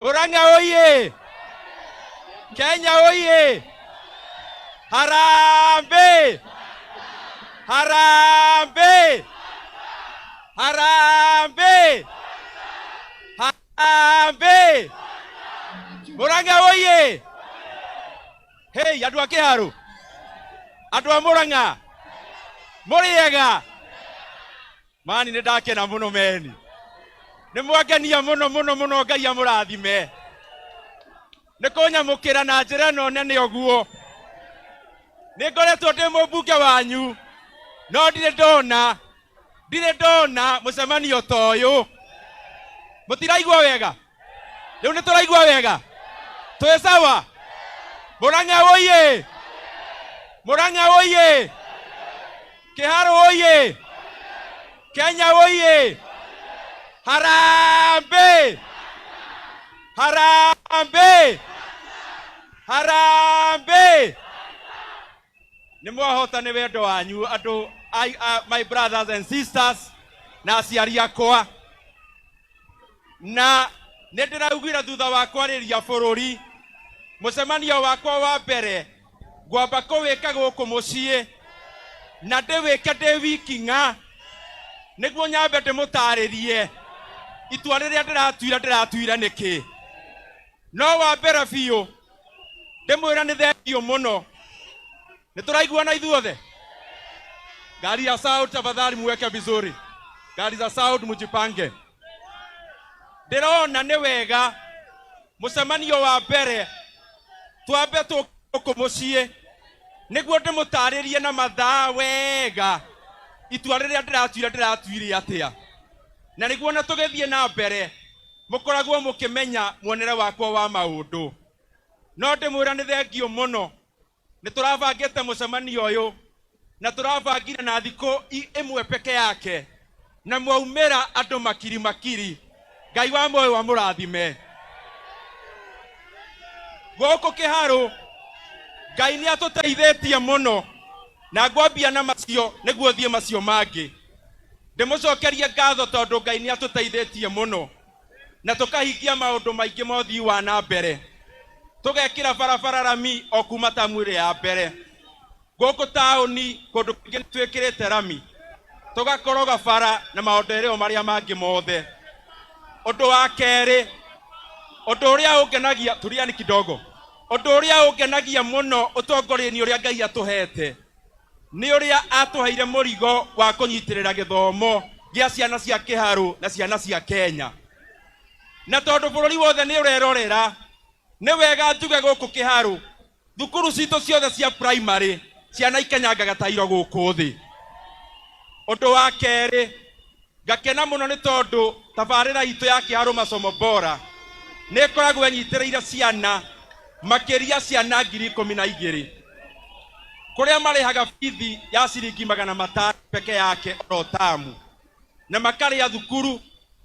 Muranga oye! Kenya oye! Harambe! Harambe! Harambe! Harambe! Muranga oye! Hey, adwa kiharu. Adwa Muranga. Muriega. Mani ne dake na muno meni. Ne mwagania muno Ngai amurathime. Ne konya mukira na njira no nene oguo. Ne ngoretwo ndi mumbunge wanyu. No ndire ndona mucemanio ta uyu. Mutiraigua wega. Riu ni turaigua wega. Twe sawa. Muranga oye! Muranga oye! Kiharu oye! Kenya oye! Harambe! Harambe! Harambe! Nimwahota ni wendo wanyu andu my brothers and sisters na aciari akwa na nindiraugwira thutha wa kwariria bururi mucemanio wakwa wa mbere ngwamba kuwika guku mucii na ndiwike ndi wiki nga niguo nyambe ndimutaririe itua riria ndiratuira niki no wa mbere biu ndimwira ni thengio muno nituraiguana ithuothe gari ya sound tafadhali muweke vizuri gari za sound mujipange ndirona ni wega mucemanio wa mbere twambe tuku mucii niguo ndimutaririe na mathaa wega itua riria ndiratuire atia na niguo na tugithie na mbere mukoragwo mukimenya muonere wakwa wa maundu no ndimwira ni thengio muno niturabangite mucemanio uyu na turabangire na thiko imwe peke yake na mwaumira andu makiri Ngai wa moyo wa murathime goko kiharu Ngai ni atuteithitie muno na ngwambia na macio niguo thie macio mangi ndimucokerie ngatho tondu Ngai ni atuteithitie muno na tukahingia maundu maingi mothi wa na mbere tugekira barabara rami o kuma tamwire ya mbere goko taoni kundu kingi twikirite rami tugakoroga bara na maundu maria mangi mothe undu wa keri undu uria ungenagia turiani kidogo undu uria ungenagia muno utongoria-ini uria Ngai atuhete ni uria atuheire murigo wa kunyitirira githomo gia ciana cia kiharu na ciana cia Kenya na tondu bururi wothe ni urerorera ni wega njuge guku kiharu thukuru citu ciothe cia primary ciana ikenyangaga tairo guku thi undu wa keri ngakena muno ni tondu tabarira itu ya kiharu masomo bora ni koragwo nyitireire ciana makiria ciana 12,000 kuria marihaga fithi ya ciringi 500 peke yake o tamu na makaria thukuru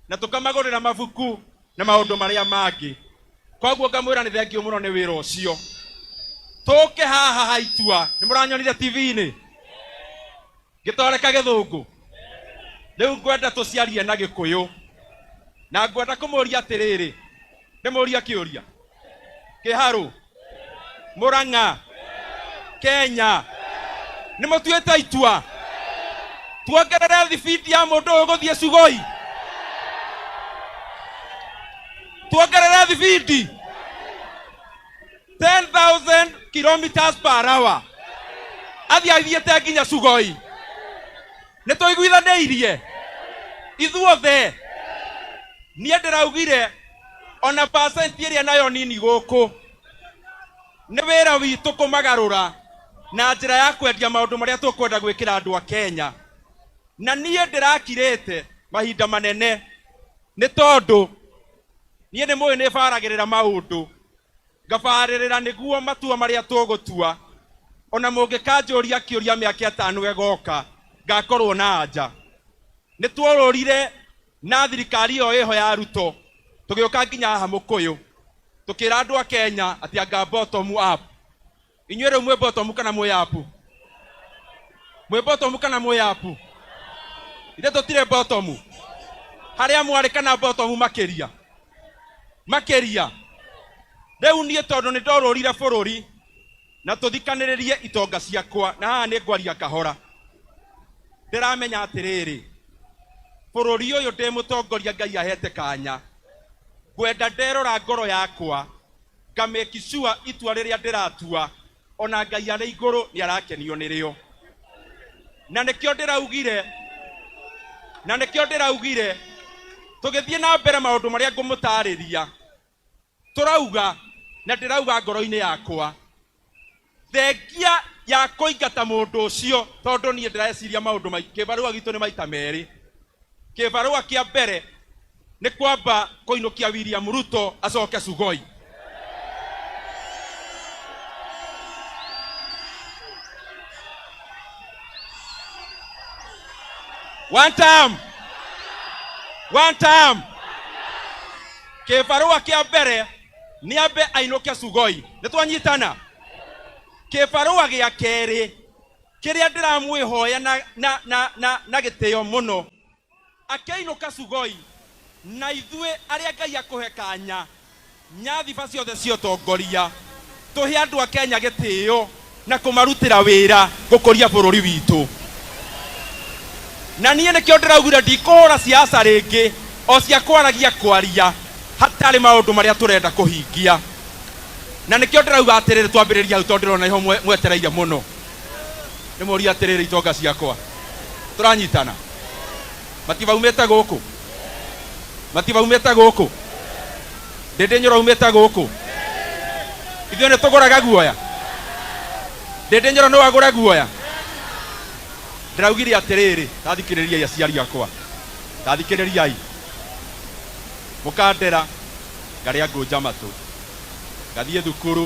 na tukamagurira mabuku na maundu maria mangi koguo ngamwira ni thengio muno ni wira ucio tuke haha haitua ni muranyonire TV-ini gitoreka githungu riu ngwenda tuciarie na gikuyu na ngwenda kumuria atiriri ndimuria kiuria kiharu Muranga Kenya ni mutuite itua tuongerere thibidi ya mundu uguthie Sugoi tuongerere thibidi 10,000 kilometers per hour athiathiete nginya Sugoi ni tuiguithaniirie ithuothe nie ndiraugire ona percent iria nayo nini guku ni wira witu kumagarura na njira ya kwendia maundu maria tukwenda gwikira andu a Kenya na nie ndirakirite mahinda manene ni tondu nie ni moyo ni baragirira maundu ngabaririra niguo matua maria tugutua ona mungikanjuria kiuria miaka 5 egoka ngakorwo na anja ni tuororire na thirikari yo iho ya Ruto tugioka nginya haha Mukuyu tukira andu a Kenya ati anga bottom up inyuere mwe bottom kana mwe up mwe bottom kana mwe up ite tutire bottom haria mwari kana bottom makiria makeria rĩu niĩ tondũ nĩ ndorũrire bũrũri na tũthikanĩrĩrie itonga ciakwa na haha nĩ ngwaria kahora ndĩramenya atĩrĩrĩ bũrũri ũyũ ndĩ mũtongoria Ngai ahete kanya ngwenda nderora ngoro yakwa ngamake sure itua rĩrĩa ndĩratua ona Ngai arĩ igũrũ nĩ arakenio nĩrĩo na nĩkĩo ndĩraugire tũgĩthiĩ na mbere maũndũ marĩa ngũmũtarĩria tũrauga na ndĩrauga ngoro-inĩ yakwa thengia ya kũingata mũndũ ũcio tondũ niĩ ndĩreciria maũndũ maingĩ kĩbarũa gitũ nĩ maita merĩ kĩbarũa kĩa mbere nĩ kwamba kũinũkia William Ruto acoke Sugoi one time kĩbarũa kĩa mbere nĩ ambe ainũke Sugoi nĩ twanyitana kĩbarũa gĩa kerĩ kĩrĩa ndĩramwĩhoya na gĩtĩo mũno akĩinũka Sugoi na ithuĩ arĩa Ngai akũhe kanya nyathiba ciothe cia ũtongoria tũhe andũ a Kenya gĩtĩo na kũmarutĩra wĩra gũkũria bũrũri witũ na niĩ nĩkĩo ndĩraugire ndikũhũra siasa rĩngĩ o cia kwaragia kwaria hatarĩ maũndũ marĩa tũrenda kũhingia na nĩkĩo ndĩrauga atĩrĩrĩ twambĩrĩria hau tondũ ndĩrona iho mwetereire mũno nĩ mũria atĩrĩrĩ itonga ciakwa tũranyitana matibaumĩte gũkũ Ndindi Nyoro umĩte gũkũ ithuĩ nĩ tũgũraga guoya Ndindi Nyoro nĩ wagũra guoya ndĩraugire atĩrĩrĩ tathikĩrĩriai aciari akwa tathikĩrĩriai mũkandera ngarĩa ngũnja matũ ngathiĩ thukuru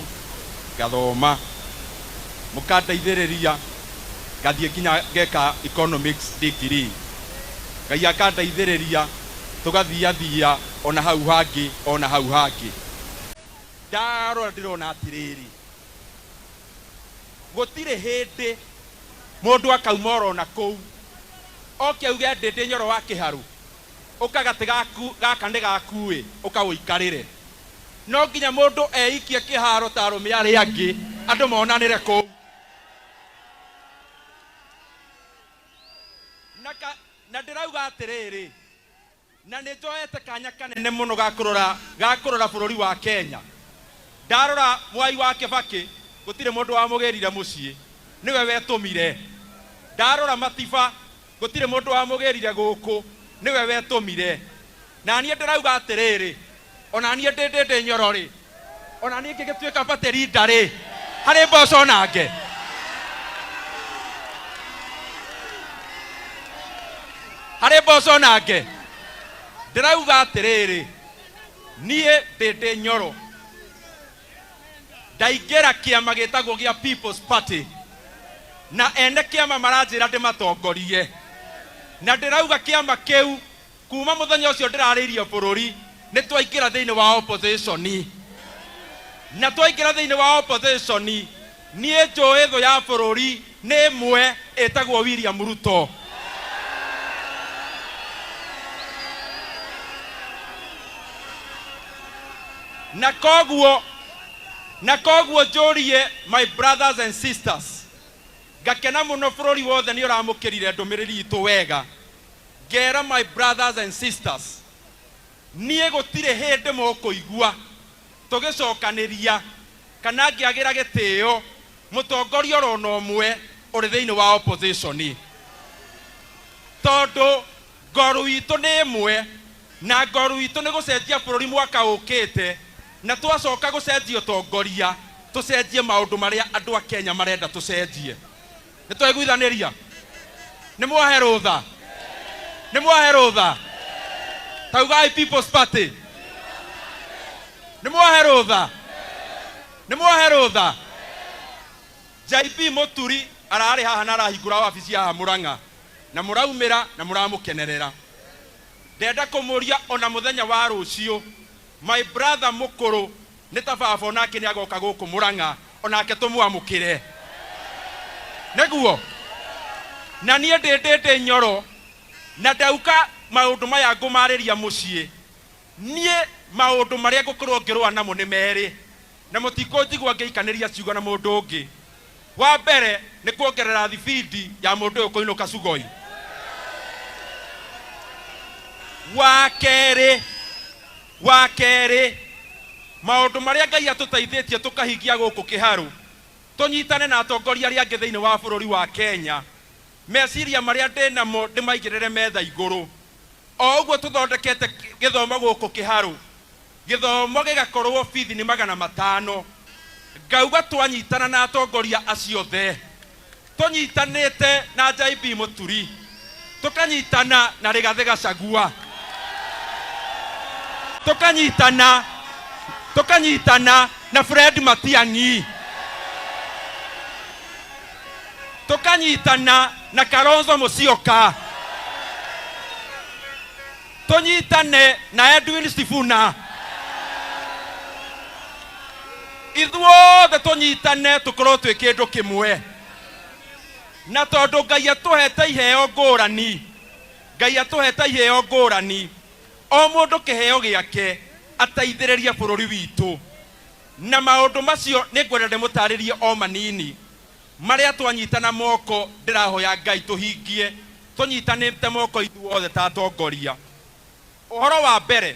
ngathoma mũkandeithĩrĩria ngathiĩ nginya ngeka economics degree Ngai akandeithĩrĩria tũgathiathia ona hau hangĩ ndarora ndĩrona atĩrĩrĩ gũtirĩ hĩndĩ mũndũ akauma orona kũu oke auge Ndindi Nyoro wa kĩharũ ũkagatĩ gaka nĩ gakuĩ ũkaũikarĩre no nginya mũndũ eikie kĩharo ta arũme arĩa angĩ andũ monanĩre kũu na ndĩrauga atĩrĩrĩ na nĩ njoete kanya kanene mũno gakũrora bũrũri wa Kenya ndarora Mwai wa Kĩbakĩ gũtirĩ mũndũ wamũgĩrire mũciĩ niwe wetũmire ndarora Matiba gũtirĩ mũndũ wamũgĩrire gũkũ niwe wetũmire na niĩ ndĩrauga atĩrĩrĩ ona niĩ Ndindi Nyoro rĩ ona niĩ ngĩgĩtuĩka party leader rĩ harĩ mboco nange ndĩrauga atĩrĩrĩ niĩ Ndindi Nyoro ndaingĩra kĩama gĩtagwo gĩa People's Party na ene kĩama maranjĩra ndĩmatongorie na ndĩrauga kĩama kĩu kuma mũthenya ũcio ndĩrarĩirie bũrũri nĩ twaingĩra thĩinĩ wa opposition na twaingĩra thĩinĩ wa opposition niĩ njũĩ thũ ya bũrũri nĩ ĩmwe ĩtagwo William Ruto na koguo njũrie my brothers and sisters ngakena mũno bũrũri wothe nĩ ũramũkĩrire ndũmĩrĩri itũ wega ngera my brothers and sisters niĩ gũtirĩ hĩndĩ mũkũigua tũgĩcokanĩria kana ngĩagĩra gĩtĩo mũtongoria orona ũmwe ũrĩ thĩinĩ wa opposition tondũ ngoru itũ nĩ ĩmwe na ngoru itũ nĩ gũcenjia bũrũri mwaka ũkĩte na twacoka gũcenjia ũtongoria tũcenjie maũndũ marĩa andũ a Kenya marenda tũcenjie nĩ twaiguithanĩria nĩ mwahe rũtha taugai People's Party nĩ mwahe rũtha JP Mũturi ararĩ haha na arahingũra wabici ya Muranga na mũraumĩra na mũramũkenerera ndenda kũmũria ona mũthenya wa rũciũ my brother mũkũrũ nĩ ta baba onake nĩ agoka gũkũ Muranga onake tũmwamũkĩre nĩguo na niĩ Ndindi Nyoro na ndauka maũndũ maya ngũmarĩria mũciĩ niĩ maundu maria ngukorwo ngirwa namo ni meri na mutiko njigwa ngiikaniria ciugo na mundu ungi. Wa mbere ni kuongerera thibindi ya mundu uyu kuinuka Sugoi. Wa keri maundu maria Ngai atutaithitie tukahingia guku kiharu, tunyitane na atongoria aria angi thiini wa bururi wa Kenya. Meciria maria ndinamo ndimaigirire metha iguru, o uguo tuthondekete githomo guku kiharu, githomo gigakorwo bithi ni 500. Ngauga twanyitana na atongoria acio the, tunyitanite na Jaibi Muturi, tukanyitana na Rigathi Gachagua, tukanyitana na Fred Matiang'i, tukanyitana na Kalonzo Musyoka, tunyitane na Edwin Sifuna. Ithuothe tunyitane tukorwo twi kindu kimwe. Na tondu Ngai atuhete iheo ngurani, o mundu kiheo giake ateithiririe bururi witu. Na maundu macio ni ngwenda ndimutaririe o manini maria twanyitana moko. Ndirahoya Ngai tuhingie, tunyitanite moko ithuothe ta atongoria. Uhoro wa mbere,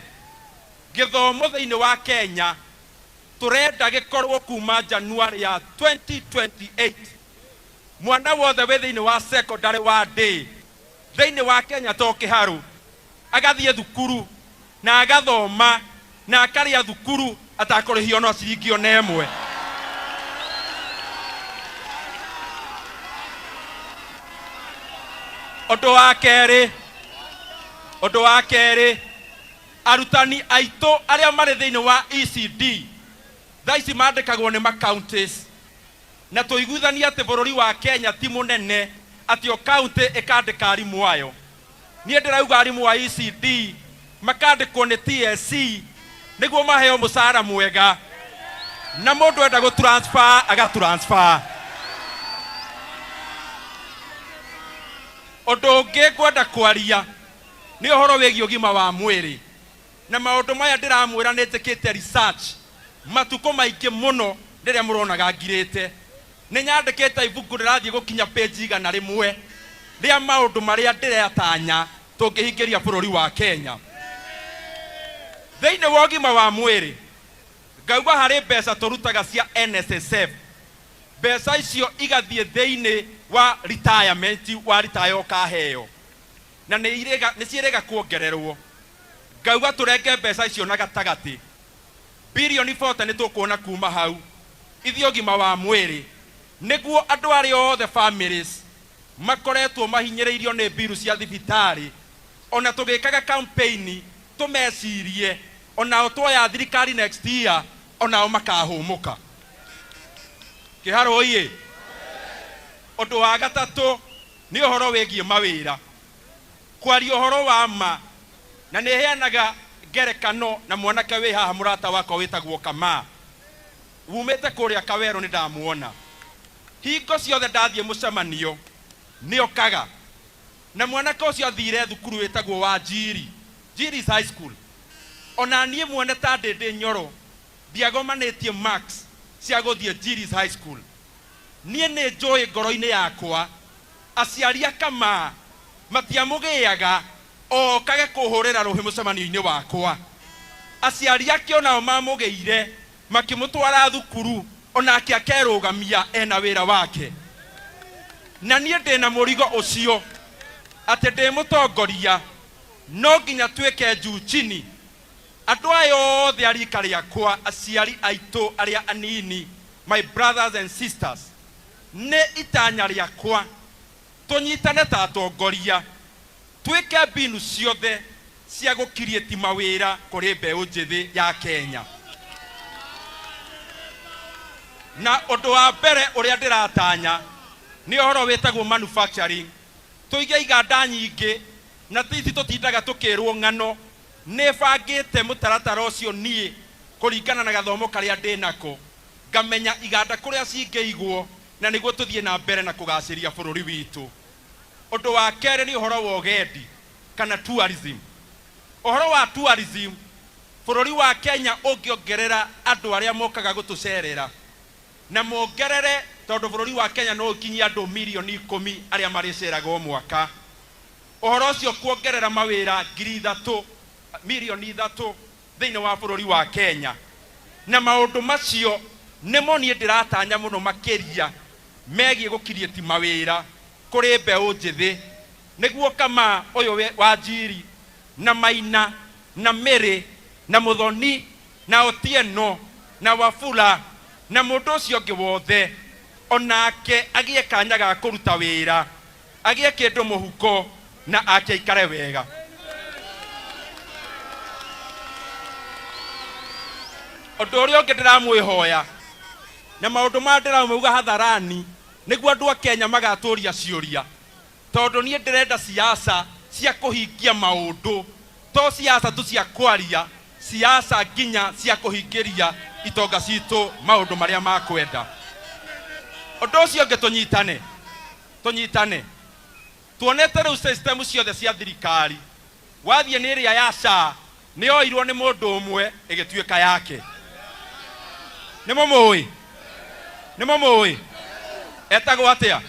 githomo thiini wa Kenya turenda gikorwo kuma January ya 2028. Mwana wothe wi thiini wa secondary wa day thiini wa Kenya to kiharu agathie thukuru na agathoma na akaria thukuru atakurihio no ciringi ona emwe. Undu wa keri, arutani aitu aria mari thiini wa ECD thaici mandikagwo ni counties, na tuiguithania ati bururi wa Kenya ti munene ati o county ikandika arimu ayo. Nie ndirauga arimu wa ECD makandikwo ni TSC niguo maheo musara mwega, na mundu enda gutransfer agatransfer. Undu ungi ngwenda kwaria ni uhoro wigi ugima wa mwiri, na maundu maya ndiramwira nitikite research matuko maingi muno ndiria muronaga ngirite. Ni nyandikite ibuku ndirathie gukinya page 100 ria maundu maria ndiretanya tungihingiria bururi wa Kenya. Thiini wa ugima wa mwiri, ngauga hari mbeca turutaga cia NSSF, mbeca icio igathie thiini wa retirement wa retire ukaheo, na ni ciirega kuongererwo. Ngauga turenge mbeca icio na gatagati bilioni 40 ni tukuona kuma hau ithio ugima wa mwiri, niguo andu aria othe families makoretwo mahinyiriirio ni biru cia thibitari. Ona tugikaga campaign tumecirie ona twoya thirikari next year ona makahumuka kiharo iye. Undu wa gatatu ni uhoro wigie mawira, kwaria uhoro wa ma, na ni heanaga ngerekano na mwanake wi haha murata wako witagwo Kama, umete kuria Kawero ni ndamuona hingo ciothe ndathie mucemanio ni okaga, na mwanake ucio athire thukuru witagwo wa Jiri's High School. Ona nie mwene ta Ndindi Nyoro ndiagomanitie marks cia guthie Jiri's High School. Nie ni njui ngoro-ini yakwa aciaria Kama matiamugiaga o kage kuhurira ruhi mucemanio-ini wakwa. Aciari ake onao mamugeire makimutwara thukuru onake akerugamia ena wira wake. Na nie ndina murigo ucio ati ndi mutongoria no nginya twike juu chini. Andu ayo othe arika riakwa, aciari aitu aria anini, my brothers and sisters, ne itanya riakwa tunyitane ta atongoria twike mbinu ciothe cia gukirieti mawira kuri mbeu njithi ya Kenya. Na undu wa mbere uria ndiratanya ni uhoro witagwo manufacturing. Tuige iganda nyingi na titi tutindaga tukirwo ng'ano ni bangite mutaratara ucio nie kuringana na gathomo karia ndinako, ngamenya iganda kuria cingeigwo na niguo tuthie na mbere na kugaciria bururi witu. Undu wa keri ni uhoro wa ugendi kana tourism. Uhoro wa tourism Bururi wa Kenya ungiongerera andu aria mokaga gutucerera na mongerere tondu bururi wa Kenya no ukinyia andu milioni 10 aria mariceraga o mwaka. Uhoro ucio kuongerera mawira 3 milioni 3 thiini wa bururi wa Kenya, na maundu macio nimo nie ndiratanya muno makiria megie gukirieti mawira kuri mbeu njithi niguo kama uyu wa Njiri na Maina na Mary na Muthoni na Otieno na Wafula na mundu ucio ngi wothe onake agie kanya ga kuruta wira, agie kindu muhuko na akikare wega. Undu uria ungi ndiramwihoya na maundu ma ndiramauga hatharani niguo andu a Kenya magaturia ciuria, tondu nie ndirenda siasa cia kuhingia maundu, to siasa tu cia kwaria, siasa nginya cia kuhingiria itonga citu maundu maria makwenda. Undu ucio ungi tunyitane tuonete riu system ciothe cia thirikari wathie ni ria ya SHA ni oirwo ni mundu umwe igituika yake. Nimomoi etagwo atia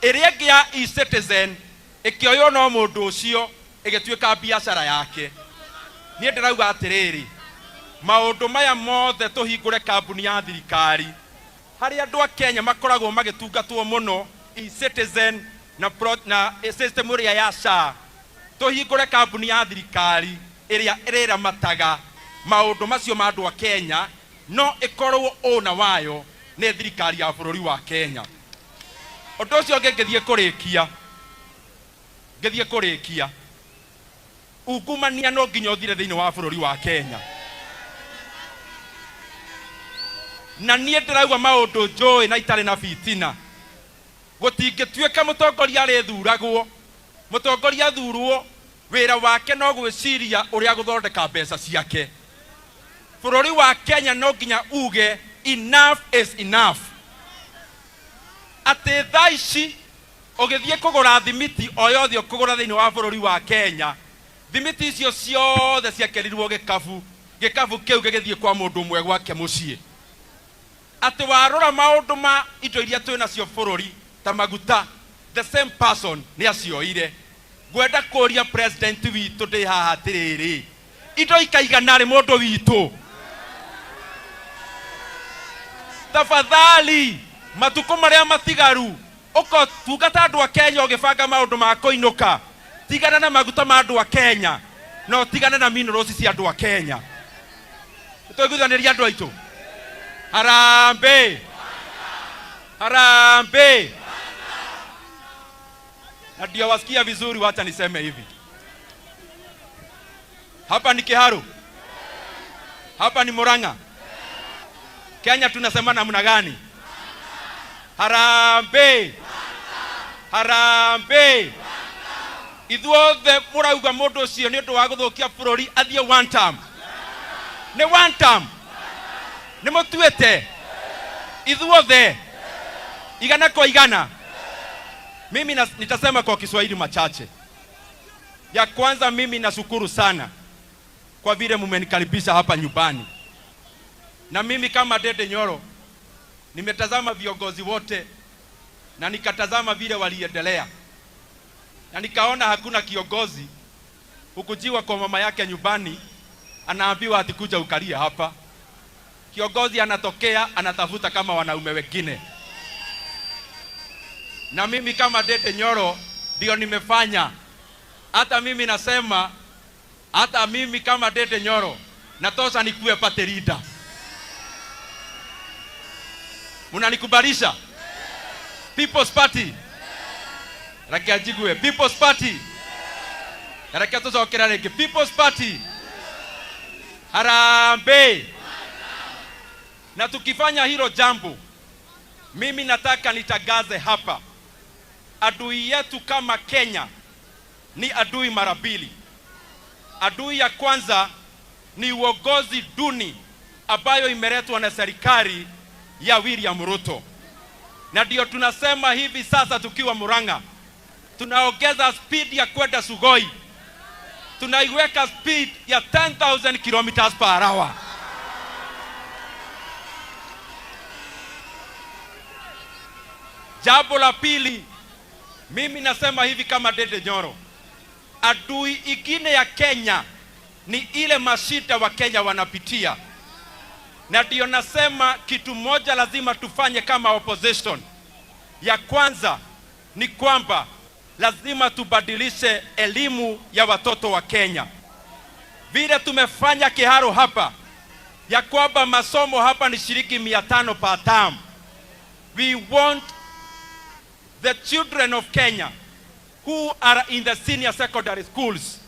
iria ngi ya e-citizen ikioyo no mundu ucio igituika biashara yake. Nie ndirauga atiriri maundu maya mothe tuhingure kambuni ya thirikari hari andu a Kenya makoragwo magitungatwo muno e-citizen na system ria ya SHA. Tuhingure kambuni ya thirikari iria irira mataga maundu macio ma andu a Kenya no ikorwo ona wayo ni thirikari ya bururi wa Kenya. Undu ucio ngithie kurikia ungumania no nginya uthire thiini wa bururi wa Kenya, na nie ndirauga maundu njui na itari na fitina. Gutingituika mutongoria arithuragwo, mutongoria thurwo wira wake no gwiciria uria guthondeka mbeca ciake. Bururi wa Kenya no nginya uge enough is enough. Ati thaici ugithie kugura thimiti o yothe ukugura thiini wa bururi wa Kenya, thimiti icio ciothe ciakerirwo gikabu kiu gigithie kwa mundu umwe gwake mucii. Ati warora maundu ma indo iria twina cio bururi ta maguta, the same person ni acioire. Gwenda kuria president witu ndi haha atiriri indo ikaigana ri mundu witu. Tafadhali matuko maria matigaru uko tungata andu a Kenya ugibanga maundu ma kuinuka, tigana na maguta ma andu a Kenya no tigana na minerals cia andu a Kenya. Tuiguithaniria andu aitu. Harambe. Na ndio wasikia vizuri, wacha niseme hivi. Hapa ni Kiharu, hapa ni Muranga. Kenya tunasema namna gani? Harambe. Ithuothe murauga mundu ucio ni undu wa guthukia bururi athie one term. Ni one term. Ni mutuete ithuothe igana kwa igana. Mimi nitasema kwa Kiswahili machache. Ya kwanza, mimi nashukuru sana kwa vile mmenikaribisha hapa nyumbani. Na mimi kama Ndindi Nyoro nimetazama viongozi wote na nikatazama vile waliendelea, na nikaona hakuna kiongozi hukujiwa kwa mama yake nyumbani anaambiwa atikuja ukalia hapa. Kiongozi anatokea anatafuta kama wanaume wengine. Na mimi kama Ndindi Nyoro ndio nimefanya. Hata mimi nasema, hata mimi kama Ndindi Nyoro natosha nikuwe party leader. Munanikubalisha? People's Party. Rakia jigwe People's Party. Rakia tuzokera rege People's Party. Harambe. Na tukifanya hilo jambo, mimi nataka nitagaze hapa, adui yetu kama Kenya ni adui mara mbili. Adui ya kwanza ni uongozi duni ambayo imeletwa na serikali ya William Ruto. Na ndio tunasema hivi sasa tukiwa Muranga tunaongeza speed ya kwenda Sugoi. tunaiweka speed ya 10,000 kilometers per hour. Jambo la pili, mimi nasema hivi kama Ndindi Nyoro, adui ingine ya Kenya ni ile mashida wa Kenya wanapitia. Na ndio nasema kitu moja lazima tufanye kama opposition. Ya kwanza ni kwamba lazima tubadilishe elimu ya watoto wa Kenya. Vile tumefanya Kiharu hapa, ya kwamba masomo hapa ni shilingi 500 per term. We want the children of Kenya who are in the senior secondary schools,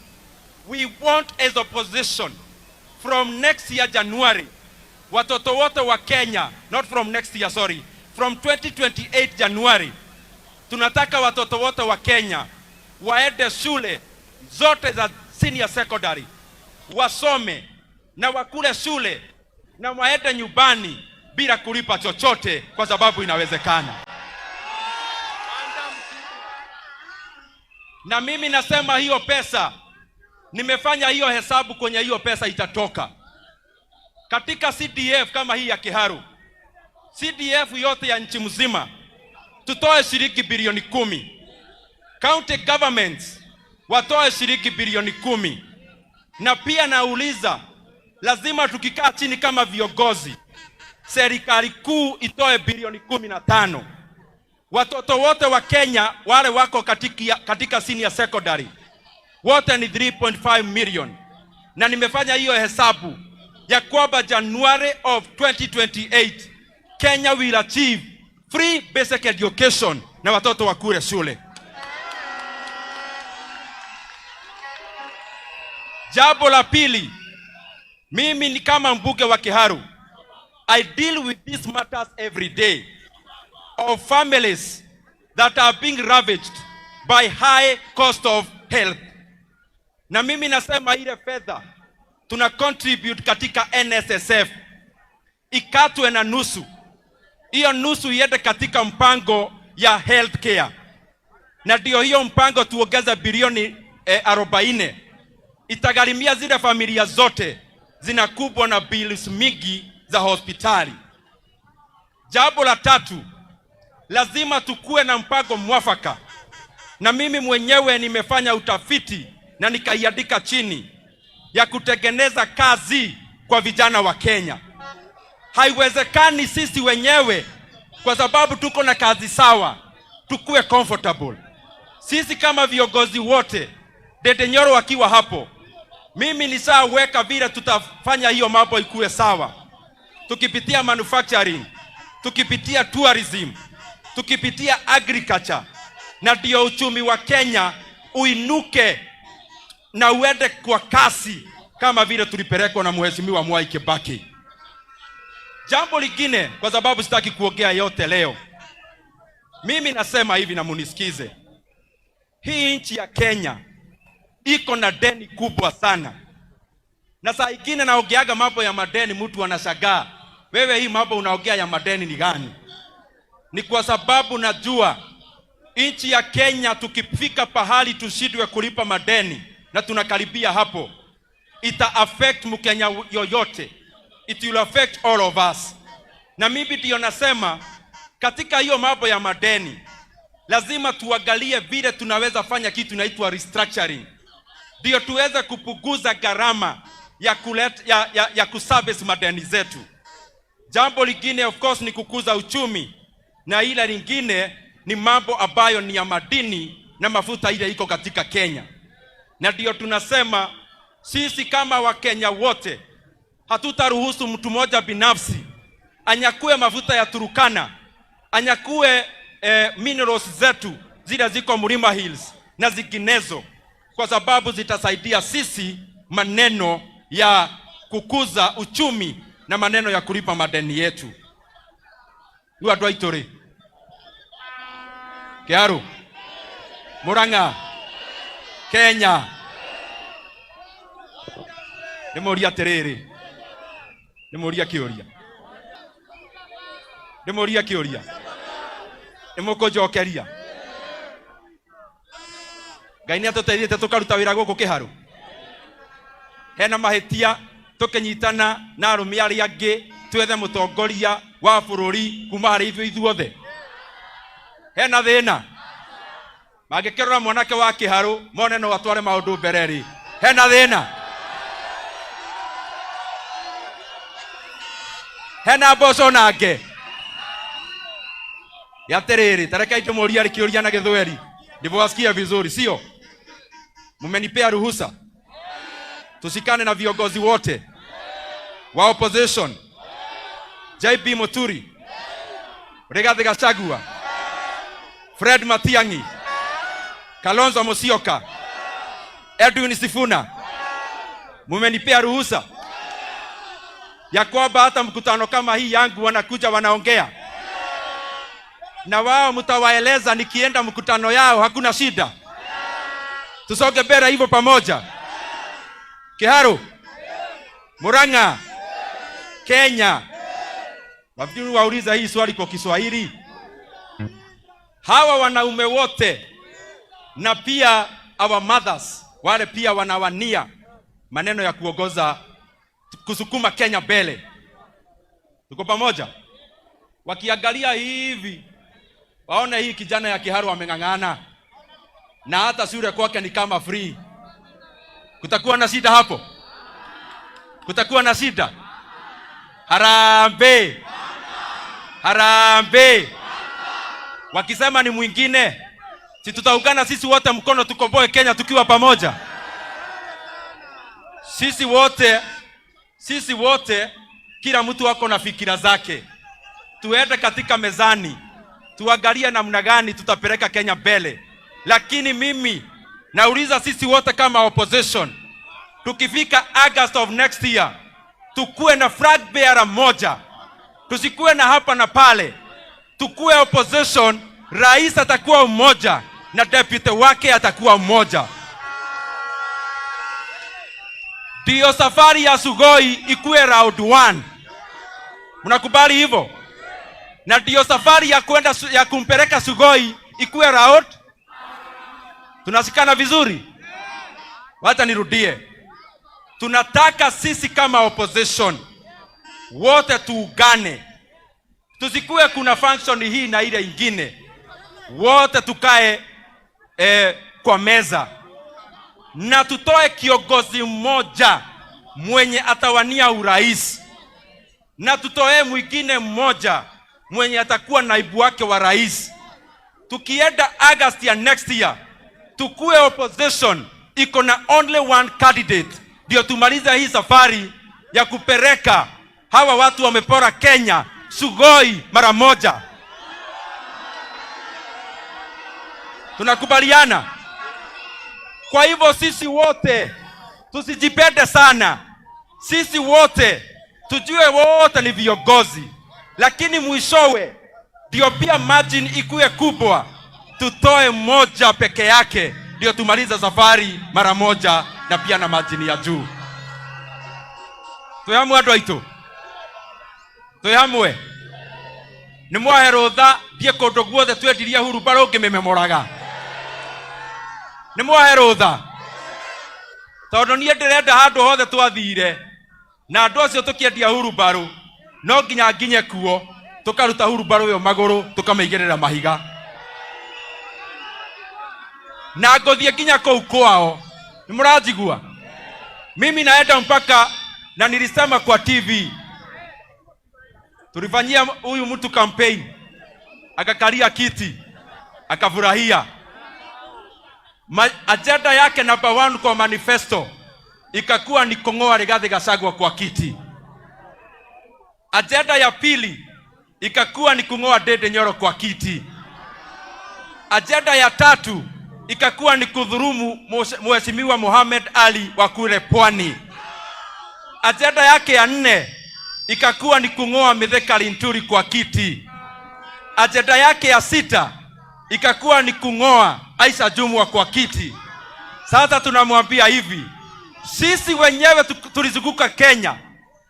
we want as opposition from next year January, watoto wote wa Kenya, not from next year, sorry, from 2028 January, tunataka watoto wote wa Kenya waende shule zote za senior secondary, wasome na wakule shule na waende nyumbani bila kulipa chochote, kwa sababu inawezekana. Na mimi nasema hiyo pesa, nimefanya hiyo hesabu kwenye hiyo pesa itatoka. Katika CDF kama hii ya Kiharu, CDF yote ya nchi mzima, tutoe shilingi bilioni 10. County governments watoe shilingi bilioni 10. Na pia nauliza, lazima tukikaa chini kama viongozi, serikali kuu itoe bilioni 15. Watoto wote wa Kenya wale wako katika senior secondary wote ni 3.5 million. Na nimefanya hiyo hesabu ya kwamba January of 2028 Kenya will achieve free basic education na watoto wakule shule. Jambo la pili, mimi ni kama mbunge wa Kiharu, I deal with these matters every day of families that are being ravaged by high cost of health. Na mimi nasema ile fedha tuna contribute katika NSSF ikatwe na nusu. Hiyo nusu iende katika mpango ya healthcare. Na ndio hiyo mpango tuongeza bilioni 40. Itagharimia zile familia zote zinakubwa na bills mingi za hospitali. Jambo la tatu, lazima tukue na mpango mwafaka. Na mimi mwenyewe nimefanya utafiti na nikaiandika chini ya kutengeneza kazi kwa vijana wa Kenya. Haiwezekani sisi wenyewe kwa sababu tuko na kazi sawa tukue comfortable. Sisi kama viongozi wote, Ndindi Nyoro wakiwa hapo, mimi nishaweka vile tutafanya hiyo mambo ikuwe sawa. Tukipitia manufacturing, tukipitia tourism, tukipitia agriculture, na ndio uchumi wa Kenya uinuke na uende kwa kasi kama vile tulipelekwa na Mheshimiwa Mwai Kibaki. Jambo lingine, kwa sababu sitaki kuongea yote leo, mimi nasema hivi na munisikize. Hii nchi ya Kenya iko na deni kubwa sana. Na saa ingine naongeaga mambo ya madeni, mtu anashangaa, wewe hii mambo unaongea ya madeni ni gani? Ni kwa sababu najua nchi ya Kenya tukifika pahali tushindwe kulipa madeni, na tunakaribia hapo, ita affect Mkenya yoyote. It will affect all of us. Na mimi ndio nasema katika hiyo mambo ya madeni lazima tuangalie vile tunaweza fanya kitu inaitwa restructuring, ndio tuweze kupunguza gharama ya kuservice madeni zetu. Jambo lingine of course ni kukuza uchumi, na ile lingine ni mambo ambayo ni ya madini na mafuta ile iko katika Kenya. Na ndio tunasema sisi kama Wakenya wote hatutaruhusu mtu mmoja binafsi anyakue mafuta ya Turkana, anyakue minerals zetu zile ziko Mlima Hills na zinginezo, kwa sababu zitasaidia sisi maneno ya kukuza uchumi na maneno ya kulipa madeni yetu. Watu waitore Kiharu, Muranga, Kenya. Nimuria terere, nimuria kioria, nimuria kioria, nimukojokeria. Ngai ni atuteithie tukaruta wira guku Kiharu. hena mahitia tukinyitana na arumi aria angi twethe mutongoria wa bururi kuma hari ithuothe. Hena thina magikerora mwanake wa Kiharu mone no atware maundu mbereri. Hena thina, hena mboco nange yatiriri. Tareka itomoria likioria na Githweri ndivyo wasikia vizuri, sio? Mmenipea ruhusa tusikane na viongozi wote wa opposition, JB Muturi, Rigathi Gachagua, Fred Matiang'i, Kalonzo Musyoka, Edwin Sifuna. Mmenipea ruhusa ya kwamba hata mkutano kama hii yangu wanakuja wanaongea na wao, mtawaeleza nikienda mkutano yao hakuna shida. Tusonge mbele hivyo pamoja. Kiharu, Muranga, Kenya. Wafikiri wauliza hii swali kwa Kiswahili. Hawa wanaume wote na pia our mothers wale pia wanawania maneno ya kuongoza kusukuma Kenya mbele. Tuko pamoja? Wakiangalia hivi waone hii kijana ya Kiharu ameng'ang'ana na hata sura kwake ni kama free. Kutakuwa na shida hapo? Kutakuwa na shida? Harambee, harambee. Wakisema ni mwingine, si tutaungana sisi wote mkono tukomboe Kenya tukiwa pamoja? Sisi wote kila mtu wako na fikira zake. Tuende katika mezani tuangalie namna gani tutapeleka Kenya mbele. Lakini mimi nauliza sisi wote kama opposition, tukifika August of next year tukue na flag bearer moja, tusikue na hapa na pale. Tukue opposition, rais atakuwa mmoja na deputy wake atakuwa mmoja. Ndio safari ya Sugoi ikue round 1. Mnakubali hivyo? Na ndio safari ya kumpeleka Sugoi ikue round. Tunasikana vizuri? Wacha nirudie. Tunataka sisi kama opposition wote tuungane. Tusikue kuna function hii na ile ingine. Wote tukae kwa meza na tutoe kiongozi mmoja mwenye atawania urais, na tutoe mwingine mmoja mwenye atakuwa naibu wake wa rais. Tukienda August ya next year tukue opposition iko na only one candidate, ndio tumaliza hii safari ya kupeleka hawa watu wamepora Kenya Sugoi mara moja. Tunakubaliana? Kwa hivyo sisi wote tusijipende sana. Sisi wote tujue wote ni viongozi, lakini mwishowe ndio pia margin ikue kubwa. Tutoe mmoja peke yake ndio tumaliza safari mara moja na pia na margin ya juu. Tuyamu andu aitu. Tuyamwe. Ni mwaherotha die kundu guothe twendirie hurubaro ngimememoraga. Ni mwaherotha. Tondu nie ndirenda handu hothe twathire na andu acio tukiendia hurubaro no nginya nginye kuo tukaruta hurubaro yo maguru tukameigerera mahiga na ngothie nginya kou kwao. Ni muranjigua? Mimi naenda mpaka na nilisema kwa TV. Tulifanyia huyu mtu campaign, akakalia kiti, akafurahia. Agenda yake number 1 kwa manifesto ikakuwa ni kung'oa Rigathi Gachagua kwa kiti. Agenda ya pili ikakuwa ni kung'oa Ndindi Nyoro kwa kiti. Agenda ya tatu ikakuwa ni kudhurumu Mheshimiwa Mohamed Ali wa kule Pwani. Agenda yake ya 4 ikakuwa ni kung'oa Mithika Linturi kwa kiti. Agenda yake ya 6 ikakuwa ni kung'oa Aisha Jumwa kwa kiti. Sasa tunamwambia hivi, sisi wenyewe tulizunguka Kenya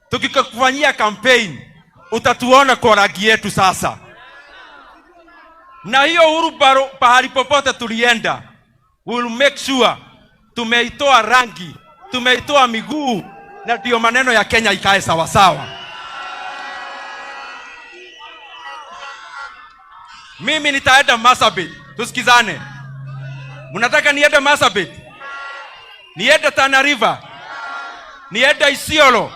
tukikufanyia campaign, utatuona kwa rangi yetu sasa. Na hiyo hurubaro pahali popote tulienda, we'll make sure tumeitoa rangi tumeitoa miguu, na ndio maneno ya Kenya ikae sawa sawa. Mimi nitaenda Marsabit, tusikizane. Mnataka niende Marsabit? Niende Tana River? Niende Isiolo?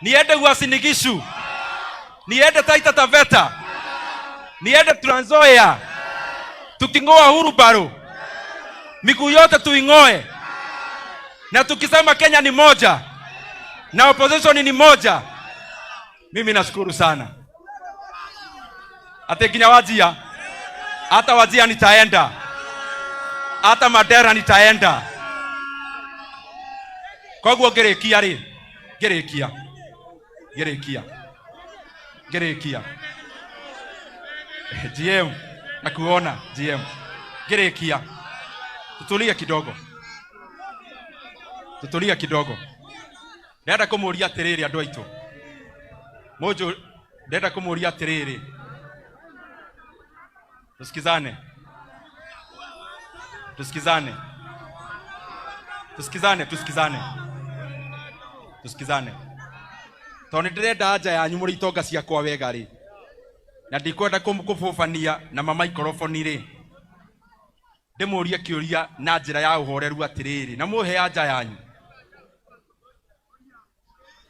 Niende Uasin Gishu? Niende Taita Taveta? Niende Trans Nzoia? Tukingoa Hurubaro, miguu yote tuingoe, na tukisema Kenya ni moja na opposition ni moja. Mimi nashukuru sana. Hata Kenya Wajia, hata Wajia nitaenda, hata Madera nitaenda. Kwa hivyo gerekia ri, gerekia GM, nakuona GM, gerekia. Tutulia kidogo. Ndenda kumuria atiriri andu aitu. Mojo, ndenda kumuria atiriri. Tusikizane. Toni ndirenda aja yanyu muri itonga ciakwa wega ri. Na ndikwenda kumukubufania na mama microphone ri. Ndimuria kiuria na njira ya uhoreru atiriri, na muhe aja yanyu.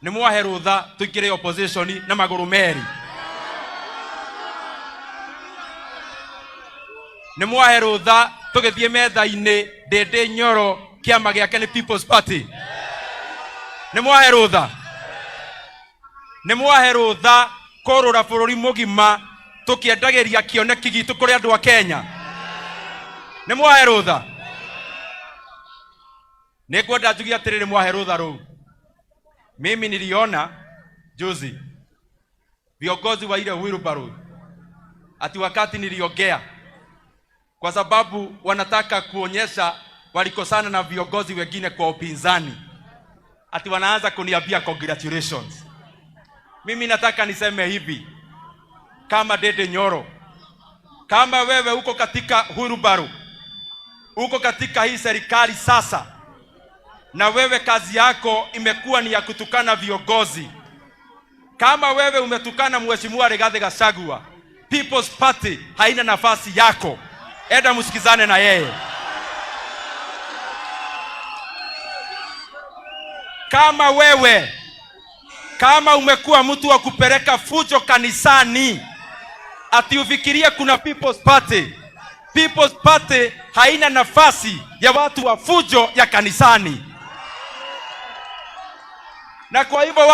Ni mwahe rutha tuikire opposition na maguru meri. Ni mwahe rutha tugithie metha-ini Ndindi Nyoro kiama giake ni People's Party. Ni mwahe rutha korora bururi mugima tukiendagiria kioneki gitu kuri andu a Kenya. Ni mwahe rutha. Ni kwenda njugi atiriri mwahe rutha ru. Mimi niliona juzi viongozi wa ile Wheelbarrow ati wakati niliongea, kwa sababu wanataka kuonyesha walikosana na viongozi wengine kwa upinzani, ati wanaanza kuniambia congratulations. Mimi nataka niseme hivi, kama Ndindi Nyoro, kama wewe uko katika Wheelbarrow, uko katika hii serikali sasa, na wewe kazi yako imekuwa ni ya kutukana viongozi, kama wewe umetukana Mheshimiwa Rigathi Gachagua, People's Party haina nafasi yako. Enda msikizane na yeye. Kama umekuwa mtu wa kupeleka fujo kanisani, ati ufikirie kuna People's Party. People's Party haina nafasi ya watu wa fujo ya kanisani. Na kwa hivyo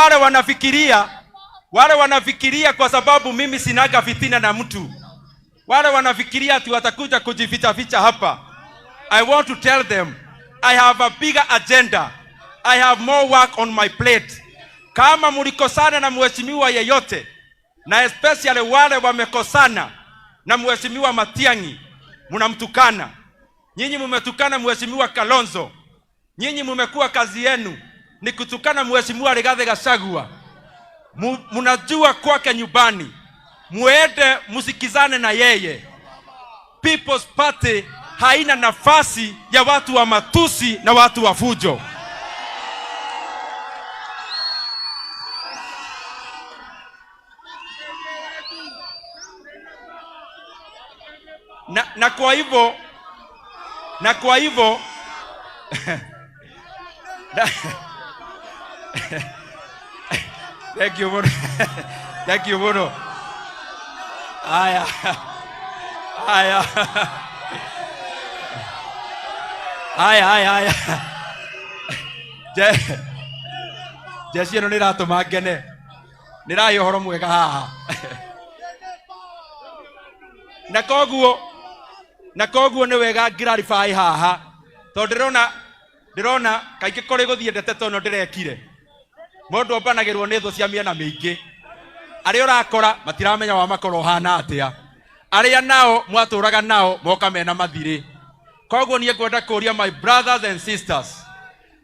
wale wanafikiria kwa sababu mimi sinaga fitina na mtu, wale wanafikiria ati watakuja kujificha hapa. I want to tell them I have a bigger agenda. I have more work on my plate. Kama mulikosana na mheshimiwa yeyote, na especially wale wamekosana na mheshimiwa Matiang'i, mnamtukana. Nyinyi mumetukana mheshimiwa Kalonzo. Nyinyi mumekuwa kazi yenu ni kutukana mheshimiwa Rigathi Gachagua. Mnajua kwake nyumbani, muende musikizane na yeye. People's Party haina nafasi ya watu wa matusi na watu wa fujo. Na kwa hivyo Thank you Bono. Aya. Jesi no niratuma ngene. Nirayo horo mwega haha. Na koguo ni wega clarify haha. To ndirona kaingĩ kũrĩ gũthiĩ ndeteto no ndirekire. Mũndũ ombanagĩrwo nĩ thũ cia mĩena mĩingĩ. Arĩa ũrakora matiramenya wa makoro hana atĩa. Arĩa nao mwatũraga nao moka mena mathirĩ. Koguo niĩ ngwenda kũria my brothers and sisters,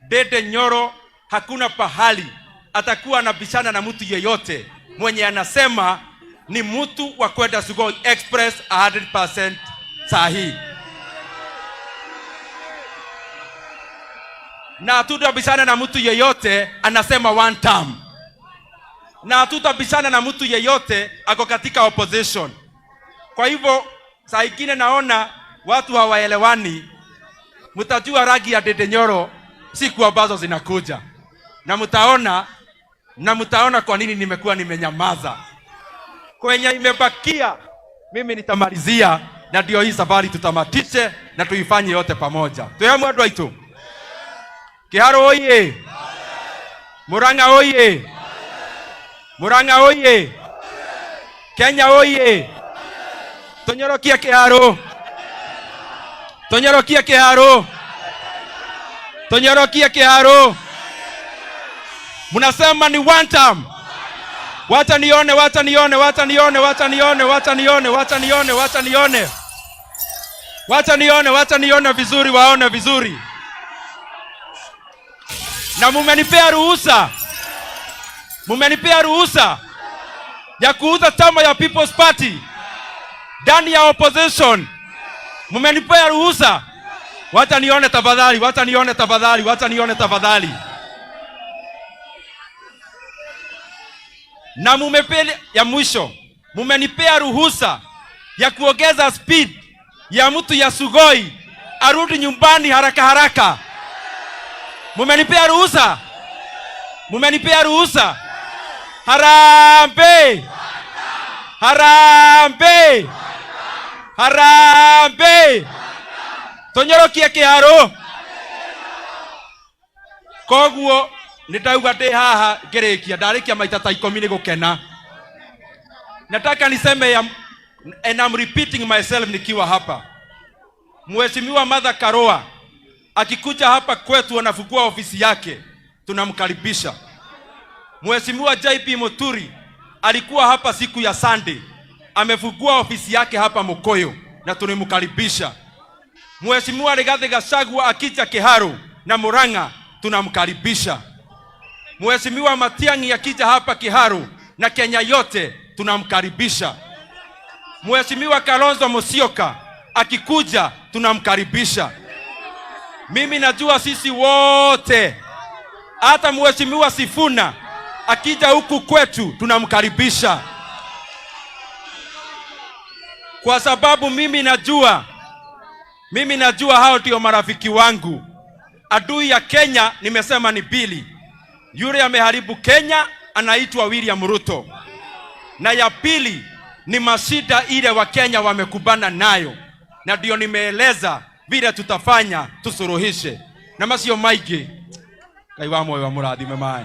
Ndindi Nyoro hakuna pahali atakuwa anabishana na mtu yeyote mwenye anasema ni mtu wa kwenda Sugoi Express 100% sahihi. na hatutabishana na mtu yeyote anasema one term, na hatutabishana na mtu yeyote ako katika opposition. Kwa hivyo saa ingine naona watu hawaelewani. Mtajua rangi ya Ndindi Nyoro siku ambazo zinakuja, na mtaona kwa nini nimekuwa nimenyamaza. Kwenye imebakia mimi nitamalizia, na ndio hii safari tutamatishe na tuifanye yote pamoja. Tuyamwe andũ aitũ. Kiharo oye! Muranga oye! Muranga oye! Kenya oye! Tonyorokia kiharo! Tonyorokia kiharo! Tonyorokia kiharo! Munasema ni one term. Wacha nione, wacha nione, wacha nione, wacha nione, wacha nione, wacha nione, wacha nione. Wacha nione, wacha nione vizuri, waone vizuri. Na mumenipea ruhusa ya kuuza chama ya People's Party ndani ya opposition. Mumenipea ruhusa. Wacha nione tafadhali, wacha nione tafadhali, wacha nione tafadhali. Na mumepele ya mwisho, mumenipea ruhusa ya kuongeza speed ya mtu ya Sugoi arudi nyumbani haraka haraka. Mumenipea ruhusa. Mumenipea ruhusa. Harambe! Harambe! Harambe! Tonyorokia kiharo. Koguo nitauga ndi haha ngirikia ndarikia maita ta 10 ni gukena. Nataka niseme and I'm repeating myself nikiwa hapa. Mheshimiwa Martha Karua akikuja hapa kwetu anafungua ofisi yake, tunamkaribisha. Mheshimiwa JP Muturi alikuwa hapa siku ya Sunday, amefungua ofisi yake hapa Mukuyu na tunamkaribisha. Mheshimiwa Rigathi Gachagua akija Kiharu na Muranga tunamkaribisha. Mheshimiwa Matiang'i akija hapa Kiharu na Kenya yote tunamkaribisha. Mheshimiwa Kalonzo Musyoka akikuja tunamkaribisha. Mimi najua sisi wote, hata Mheshimiwa Sifuna akija huku kwetu tunamkaribisha. Kwa sababu mimi najua hao ndio marafiki wangu. Adui ya Kenya nimesema ni Billy. Yule ameharibu Kenya anaitwa William Ruto. Na ya pili ni mashida ile wa Kenya wamekubana nayo. Na ndio nimeeleza vile tutafanya tusuruhishe. Na masio maigi. Kaiwa moyo wa murathime mai.